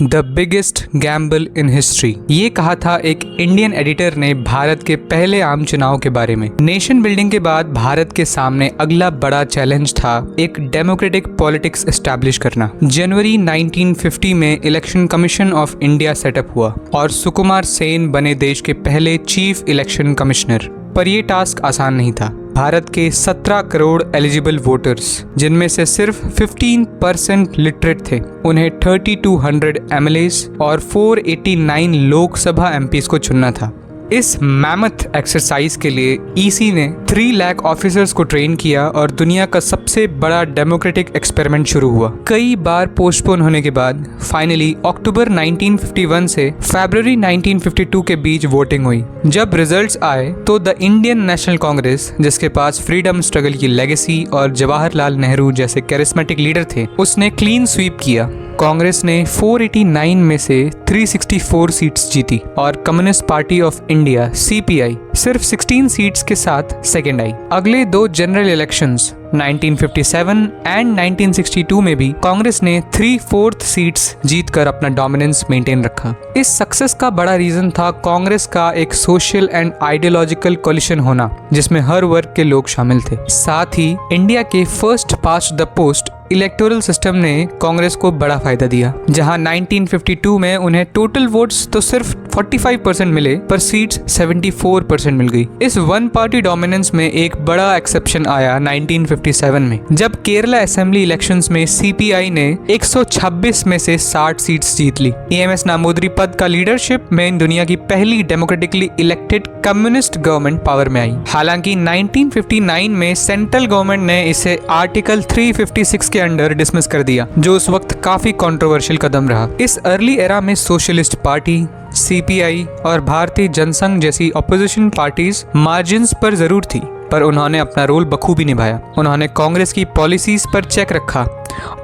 The biggest Gamble in history, ये कहा था एक इंडियन एडिटर ने भारत के पहले आम चुनाव के बारे में। नेशन बिल्डिंग के बाद भारत के सामने अगला बड़ा चैलेंज था एक डेमोक्रेटिक पॉलिटिक्स एस्टैब्लिश करना। जनवरी 1950 में election commission of India setup हुआ और सुकुमार सेन बने देश के पहले चीफ इलेक्शन कमिश्नर। पर यह टास्क आसान नहीं था। भारत के 17 करोड़ एलिजिबल वोटर्स, जिनमें से सिर्फ 15% लिटरेट थे, उन्हें 3200 एमएलएस और 489 लोकसभा एमपीज को चुनना था। इस मैमथ एक्सरसाइज के लिए ईसी ने 3 लाख ऑफिसर्स को ट्रेन किया और दुनिया का सबसे बड़ा डेमोक्रेटिक एक्सपेरिमेंट शुरू हुआ। कई बार पोस्टपोन होने के बाद फाइनली अक्टूबर 1951 से फरवरी 1952 के बीच वोटिंग हुई। जब रिजल्ट्स आए तो द इंडियन नेशनल कांग्रेस, जिसके पास फ्रीडम स्ट्रगल की लेगेसी और जवाहरलाल नेहरू जैसे कैरिस्मेटिक लीडर थे, उसने क्लीन स्वीप किया। कांग्रेस ने 489 में से 364 सीट्स जीती और communist party of India CPI सिर्फ 16 सीट्स के साथ सेकेंड आई। अगले 2 जनरल इलेक्शंस 1957 एंड 1962 में भी कांग्रेस ने 3/4 सीट्स जीतकर अपना डोमिनेंस मेंटेन रखा। इस सक्सेस का बड़ा रीजन था कांग्रेस का एक सोशल एंड आइडियोलॉजिकल कोलिशन होना, जिसमें हर वर्ग के लोग शामिल थे। साथ ही इंडिया के first past the post electoral system ने कांग्रेस को बड़ा फायदा दिया। जहां 1952 में उन्हें टोटल वोट्स तो सिर्फ 45% मिले, पर सीट्स 74% मिल गई। इस वन पार्टी डोमिनेंस में एक बड़ा एक्सेप्शन आया 1957 में, जब केरला असेंबली इलेक्शंस में सीपीआई ने 126 में से 60 सीट्स जीत ली। ईएमएस नामोदरी पद का लीडरशिप में दुनिया की पहली democratically elected communist government power में आई। हालांकि 1959 में सेंट्रल गवर्नमेंट ने इसे आर्टिकल 356 के अंडर डिसमिस कर दिया, जो उस वक्त काफी कंट्रोवर्शियल कदम रहा। इस अर्ली एरा में सोशलिस्ट पार्टी, सीपीआई और भारतीय जनसंघ जैसी ऑपोजिशन पार्टीज मार्जिन्स पर जरूर थी, पर उन्होंने अपना रोल बखूबी निभाया। उन्होंने कांग्रेस की पॉलिसीज पर चेक रखा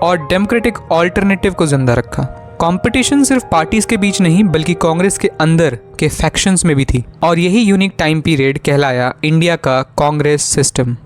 और डेमोक्रेटिक ऑल्टरनेटिव को जिंदा रखा। कंपटीशन सिर्फ पार्टीज के बीच नहीं, बल्कि कांग्रेस के अंदर के फैक्शंस में भी थी, और यही यूनिक टाइम पीरियड कहलाया इंडिया का कांग्रेस सिस्टम।